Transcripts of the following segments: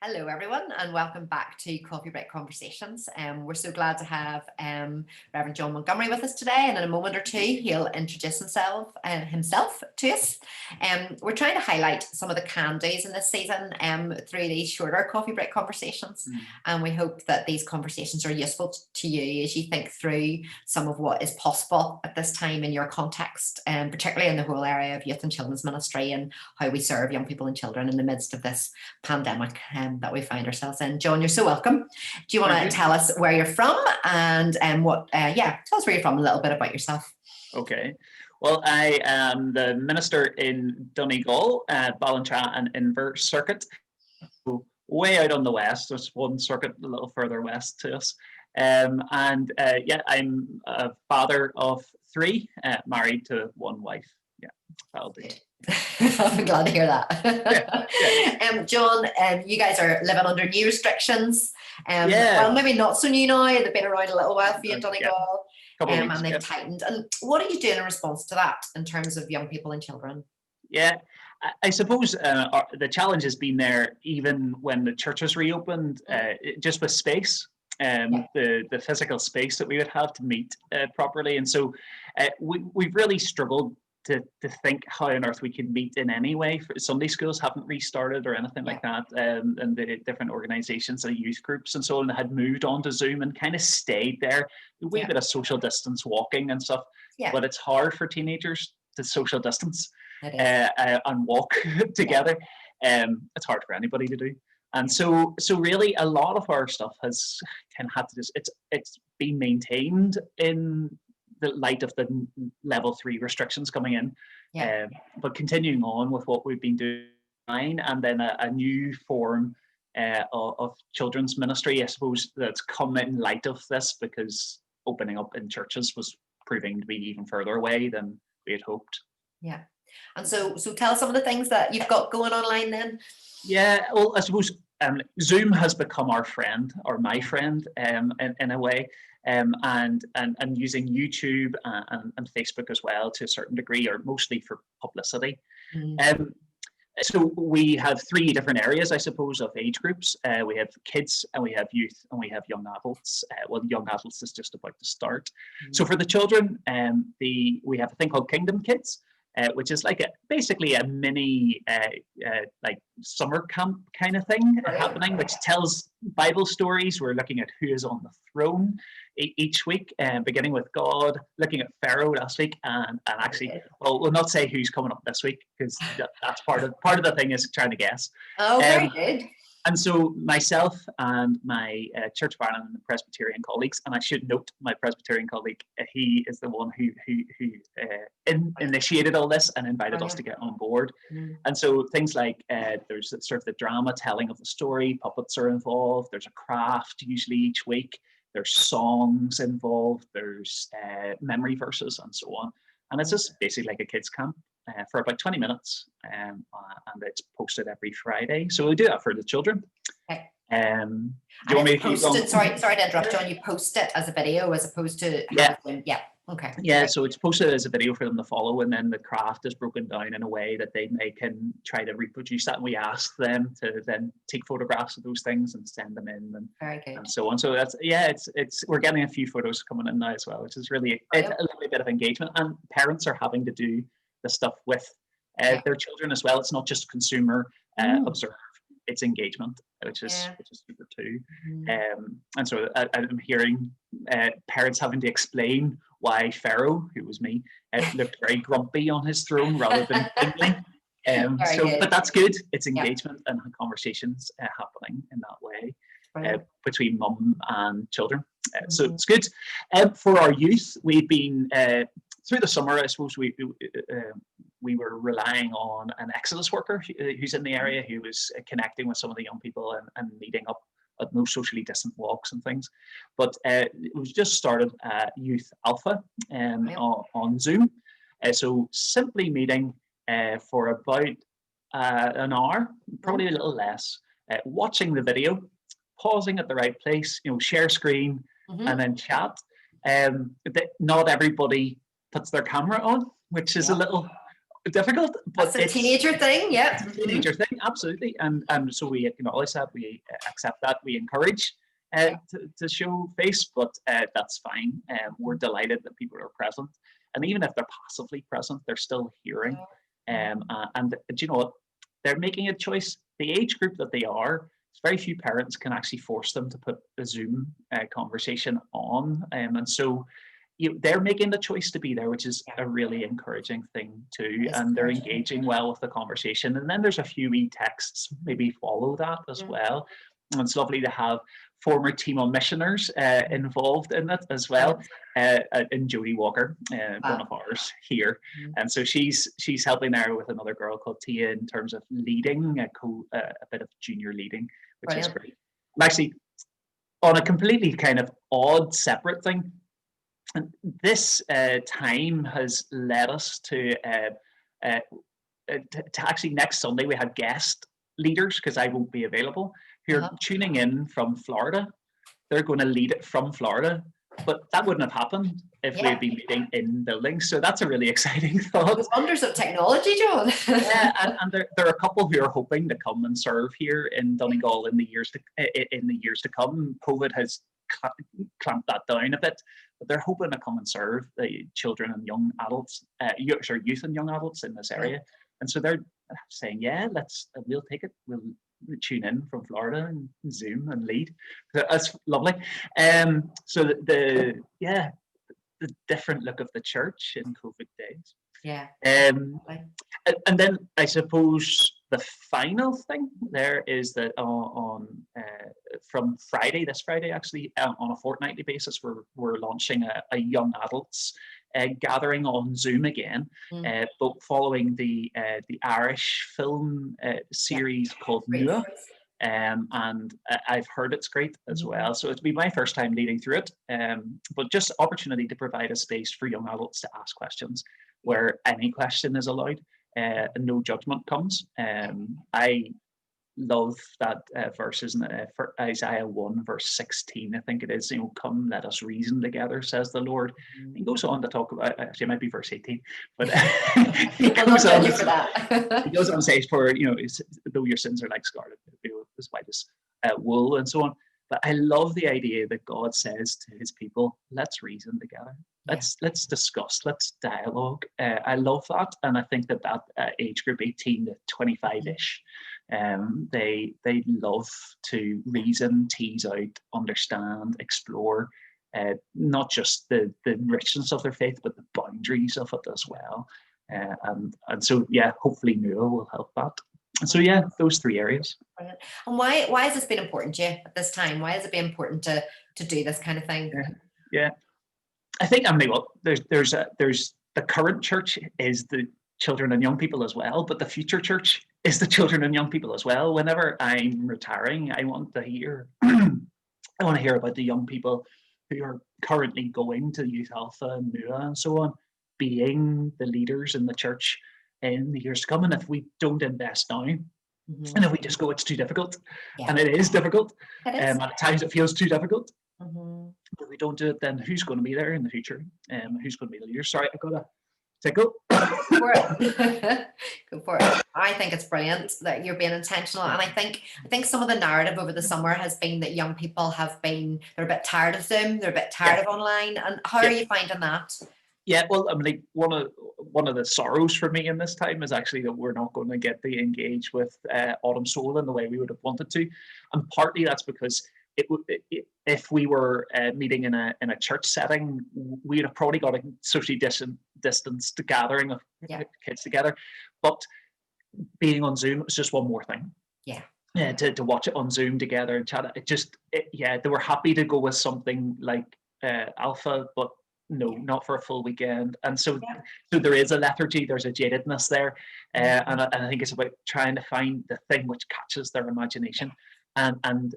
Hello, everyone, and welcome back to Coffee Break Conversations. We're so glad to have Rev John Montgomery with us today, and in a moment or two, he'll introduce himself to us. We're trying to highlight some of the can-dos in this season through these shorter Coffee Break Conversations, and we hope that these conversations are useful to you as you think through some of what is possible at this time in your context, and particularly in the whole area of youth and children's ministry and how we serve young people and children in the midst of this pandemic that we find ourselves in. John, you're so welcome. Do you want to tell us where you're from and tell us where you're from, a little bit about yourself. Okay. Well, I am the minister in Donegal, Ballintra and Inver circuit, way out on the west. There's one circuit a little further west to us. I'm a father of three, married to one wife. Yeah, that'll do. I'm glad to hear that. John, you guys are living under new restrictions. Well, maybe not so new now. They've been around a little while for you in Donegal, and they've tightened. And what are you doing in response to that in terms of young people and children? Yeah, I suppose the challenge has been there even when the churches reopened, just with space. The physical space that we would have to meet properly. And so we've really struggled to think how on earth we can meet in any way. Sunday schools haven't restarted or anything like that, and the different organisations and youth groups and so on had moved on to Zoom and kind of stayed there. A wee bit of social distance walking and stuff, but it's hard for teenagers to social distance and walk together. It's hard for anybody to do. And so really a lot of our stuff has kind of had to just, it's been maintained in the light of the level 3 restrictions coming in, but continuing on with what we've been doing, and then a new form of children's ministry, I suppose, that's come in light of this, because opening up in churches was proving to be even further away than we had hoped. Yeah. And so tell us some of the things that you've got going online then. Yeah, well, I suppose Zoom has become our friend, or my friend, in a way, and using YouTube and Facebook as well to a certain degree, or mostly for publicity. So we have 3 different areas, I suppose, of age groups. We have kids, and we have youth, and we have young adults. Well, young adults is just about to start. So for the children, we have a thing called Kingdom Kids, which is like basically a mini like summer camp kind of thing happening, which tells Bible stories. We're looking at who is on the throne each week, beginning with God, looking at Pharaoh last week, and actually, well, we'll not say who's coming up this week, because that's part of the thing is trying to guess. Oh, very good. And so myself and my Church of Ireland and Presbyterian colleagues, and I should note my Presbyterian colleague, he is the one who initiated all this and invited us to get on board. And so things like there's sort of the drama telling of the story, puppets are involved, there's a craft usually each week, there's songs involved, there's memory verses and so on. And it's just basically like a kids camp for about 20 minutes, and it's posted every Friday. So we do that for the children. Okay. Do you want me to keep going? Sorry to interrupt, John. You post it as a video as opposed to okay. Yeah, so it's posted as a video for them to follow, and then the craft is broken down in a way that they can try to reproduce that. And we ask them to then take photographs of those things and send them in, and so on. So that's it's we're getting a few photos coming in now as well, which is really a little bit of engagement, and parents are having to do the stuff with their children as well. It's not just consumer observe, it's engagement, which is super too. And so I'm hearing parents having to explain why Pharaoh, who was me, looked very grumpy on his throne rather than tingling. But that's good. It's engagement and conversations happening in that way between mum and children. So it's good. For our youth, we've been through the summer, I suppose we were relying on an Exodus worker who's in the area, who was connecting with some of the young people and meeting up at no socially distant walks and things. But it was just started Youth Alpha on Zoom. So simply meeting for about an hour, probably a little less, watching the video, pausing at the right place, share screen, and then chat. Not everybody puts their camera on, which is a little difficult, but it's a teenager thing. Yeah, it's a teenager thing, absolutely. And so we acknowledge that, we accept that, we encourage to show face, but that's fine. We're delighted that people are present, and even if they're passively present, they're still hearing. And do you know what? They're making a choice. The age group that they are, very few parents can actually force them to put a Zoom conversation on, and so they're making the choice to be there, which is a really encouraging thing too, and they're engaging well with the conversation. And then there's a few wee texts maybe follow that as well. And it's lovely to have former team on missioners involved in it as well, and Jodie Walker, one of ours here. And so she's helping there with another girl called Tia in terms of leading a bit of junior leading, which is great. And actually, on a completely kind of odd separate thing, and this time has led us to actually next Sunday we had guest leaders, because I won't be available, who are tuning in from Florida. They're going to lead it from Florida, but that wouldn't have happened if we'd been meeting in buildings. So that's a really exciting thought. The wonders of technology, John. And there are a couple who are hoping to come and serve here in Donegal in the years to come. COVID has clamped that down a bit, but they're hoping to come and serve the children and young adults, youth and young adults in this area. And so they're saying, we'll take it. We'll tune in from Florida and Zoom and lead. That's lovely. So the different look of the church in COVID days. And then I suppose the final thing there is that from this Friday actually, on a fortnightly basis, we're launching a young adults gathering on Zoom again, but following the Irish film series called Nua. And I've heard it's great as well. So it'll be my first time leading through it, but just opportunity to provide a space for young adults to ask questions where any question is allowed, and no judgment comes. I love that verse, isn't it? For Isaiah 1 verse 16, I think it is, come let us reason together, says the Lord. He goes on to talk about, actually it might be verse 18, but he goes on to say, for though your sins are like scarlet, they'll be as white as wool, and so on. But I love the idea that God says to his people, let's reason together. Let's discuss, let's dialogue. I love that. And I think that age group 18 to 25-ish, they love to reason, tease out, understand, explore, not just the richness of their faith, but the boundaries of it as well. And so, hopefully Nua will help that. And so, those three areas. Brilliant. And why has this been important to you at this time? Why has it been important to do this kind of thing? Yeah. I think, there's the current church is the children and young people as well, but the future church is the children and young people as well. Whenever I'm retiring, I want to hear about the young people who are currently going to Youth Alpha and Nua and so on, being the leaders in the church in the years to come. And if we don't invest now, and if we just go, it's too difficult, and it is difficult, at times it feels too difficult. If we don't do it, then who's going to be there in the future? Who's going to be the leader? Sorry, I've got to take go. Go for it. Go for it. I think it's brilliant that you're being intentional, and I think some of the narrative over the summer has been that young people they're a bit tired of Zoom, they're a bit tired of online. And how are you finding that? Yeah, well, one of the sorrows for me in this time is actually that we're not going to get to engage with Autumn Soul in the way we would have wanted to, and partly that's because if we were meeting in a church setting, we'd have probably got a socially distanced gathering of kids together. But being on Zoom was just one more thing. To watch it on Zoom together and chat. They were happy to go with something like Alpha, but no, not for a full weekend. And so there is a lethargy, there's a jadedness there, and I think it's about trying to find the thing which catches their imagination, and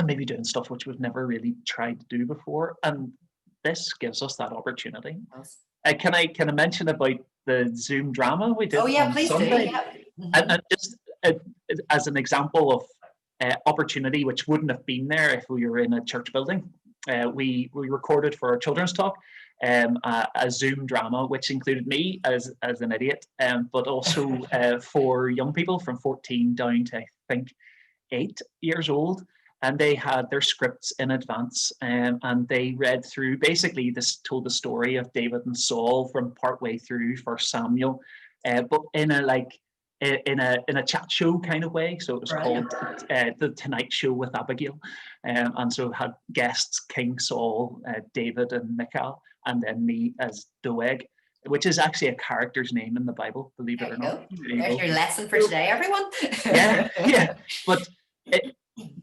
maybe doing stuff which we've never really tried to do before. And this gives us that opportunity. Can I mention about the Zoom drama we did on please Sunday? Do. Yeah. And just as an example of opportunity which wouldn't have been there if we were in a church building. We recorded for our children's talk a Zoom drama, which included me as an idiot, but also for young people from 14 down to, I think, 8 years old. And they had their scripts in advance, and they read through, basically this told the story of David and Saul from partway through First Samuel, but in a chat show kind of way. So it was called The Tonight Show with Abigail, and so it had guests King Saul, David and Michal, and then me as Doeg, which is actually a character's name in the Bible, believe it or not. There's your lesson for today, everyone. yeah, but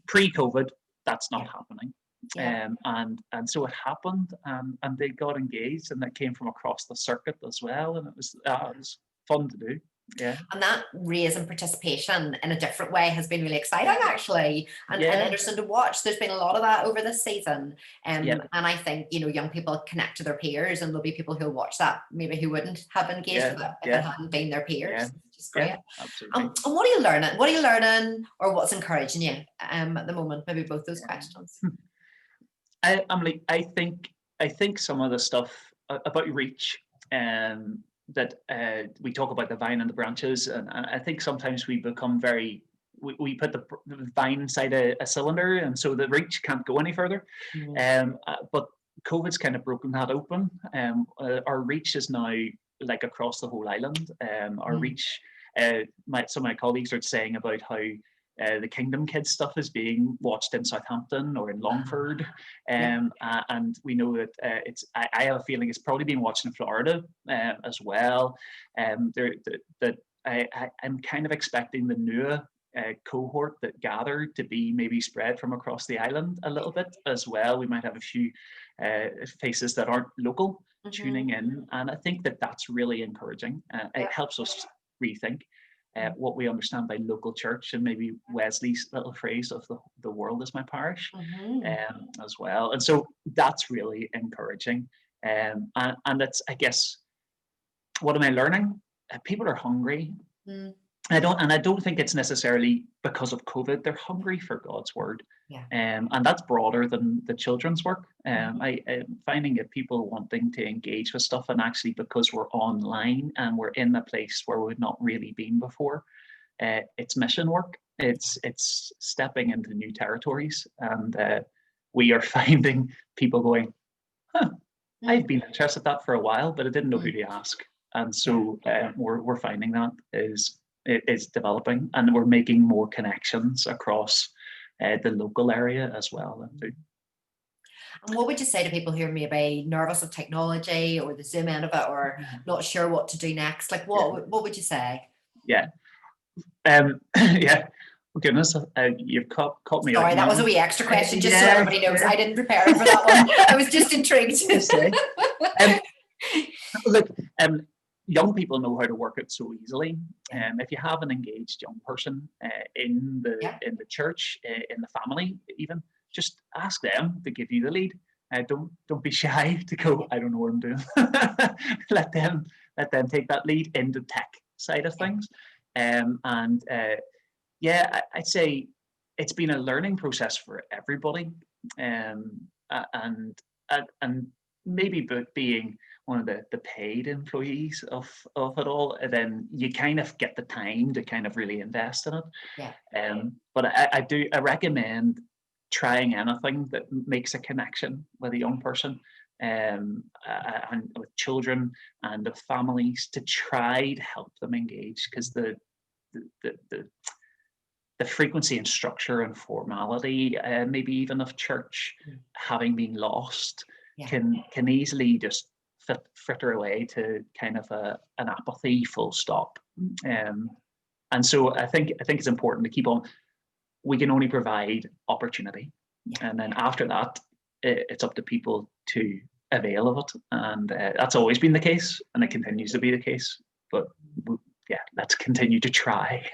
pre-COVID, that's not happening. And so it happened, and they got engaged, and that came from across the circuit as well, and it was fun to do. Yeah. And that raising participation in a different way has been really exciting, actually, and interesting to watch. There's been a lot of that over this season. And I think, young people connect to their peers, and there'll be people who'll watch that maybe who wouldn't have engaged with it if it hadn't been their peers. Which is great. Absolutely. And what are you learning? What are you learning, or what's encouraging you at the moment? Maybe both those questions. Emily, I think some of the stuff about reach, that we talk about the vine and the branches, and I think sometimes we become we put the vine inside a cylinder, and so the reach can't go any further. But COVID's kind of broken that open. Our reach is now like across the whole island. Our reach, some of my colleagues are saying about how the Kingdom Kids stuff is being watched in Southampton or in Longford, and we know that I have a feeling it's probably being watched in Florida as well. I'm kind of expecting the newer cohort that gathered to be maybe spread from across the island a little bit as well. We might have a few faces that aren't local tuning in, and I think that that's really encouraging. It helps us rethink what we understand by local church, and maybe Wesley's little phrase of the world is my parish as well. And so that's really encouraging. And that's, I guess, what am I learning? People are hungry. I don't think it's necessarily because of COVID. They're hungry for God's word, and that's broader than the children's work. I'm finding it people wanting to engage with stuff, and actually because we're online and we're in a place where we've not really been before. It's mission work. It's stepping into new territories, and we are finding people going, I've been interested in that for a while, but I didn't know who to ask. And so we're finding that is developing, and we're making more connections across the local area as well. And what would you say to people who are maybe nervous of technology or the Zoom end of it, or not sure what to do next? Like, what would you say? Oh goodness, you've caught me. Sorry, that was a wee extra question, just so everybody knows. I didn't prepare for that one. I was just intrigued. Look, young people know how to work it so easily. If you have an engaged young person in the church, in the family, even, just ask them to give you the lead. Don't be shy to go, I don't know what I'm doing. let them take that lead in the tech side of things. I'd say it's been a learning process for everybody, and maybe being one of the paid employees of it all, then you kind of get the time to kind of really invest in it. But I recommend trying anything that makes a connection with a young person, and with children and with families, to try to help them engage, because the frequency and structure and formality, maybe even of church having been lost, can easily just fritter away to kind of an apathy, full stop. And so I think it's important to keep on. We can only provide opportunity, and then after that, it's up to people to avail of it. And that's always been the case, and it continues to be the case. But let's continue to try.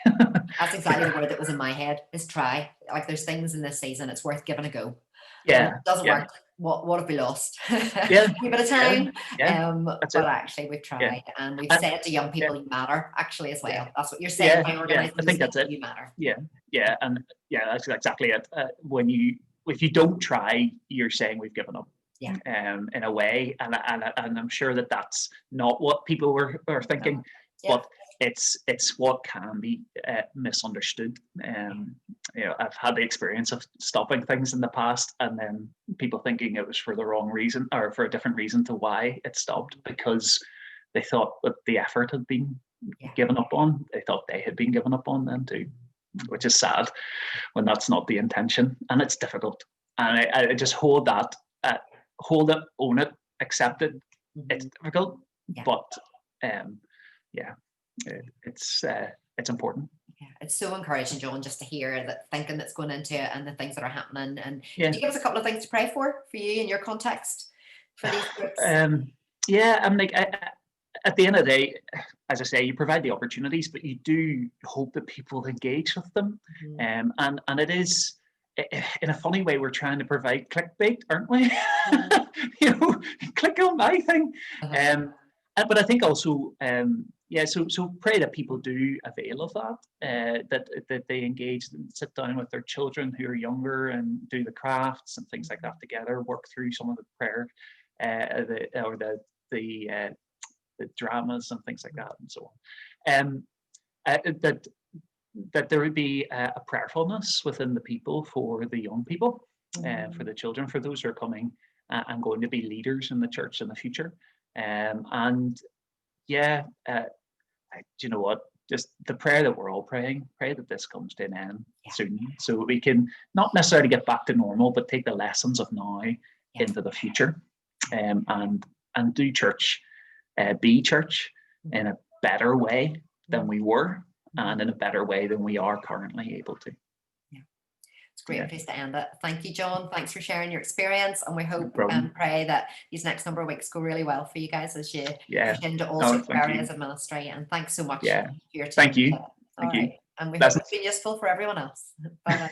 That's exactly the word that was in my head, is try. Like, there's things in this season it's worth giving a go. If it doesn't work, what have we lost? A bit of time. But actually we've tried, and we've said to young people, you matter, actually, as well. That's what you're saying by organizing. I think that's it. You matter. And that's exactly it. If you don't try, you're saying we've given up. in a way, and I'm sure that that's not what people were thinking, but it's what can be misunderstood. I've had the experience of stopping things in the past, and then people thinking it was for the wrong reason or for a different reason to why it stopped, because they thought that the effort had been given up on. They thought they had been given up on then too, which is sad when that's not the intention, and it's difficult. And I just hold that. Hold it, own it, accept it. It's difficult, but it's important. Yeah, it's so encouraging, John, just to hear that thinking that's going into it and the things that are happening. And can you give us a couple of things to pray for you in your context for these groups? I'm like, at the end of the day, as I say, you provide the opportunities, but you do hope that people engage with them. And it is, in a funny way, we're trying to provide clickbait, aren't we? Click on my thing. But I think also, so pray that people do avail of that, that they engage and sit down with their children who are younger and do the crafts and things like that together, work through some of the prayer, the dramas and things like that, and so on. That there would be a prayerfulness within the people for the young people, for the children, for those who are coming and going to be leaders in the church in the future. You know what? Just the prayer that we're all praying, pray that this comes to an end soon, so we can not necessarily get back to normal, but take the lessons of now into the future, and do church, be church in a better way than we were, and in a better way than we are currently able to. It's a great place to end it. Thank you, John. Thanks for sharing your experience, and we hope and pray that these next number of weeks go really well for you guys as you push into all sorts of areas of ministry. And thanks so much for your time. Thank you. All right. And we hope it's been useful for everyone else. Bye-bye.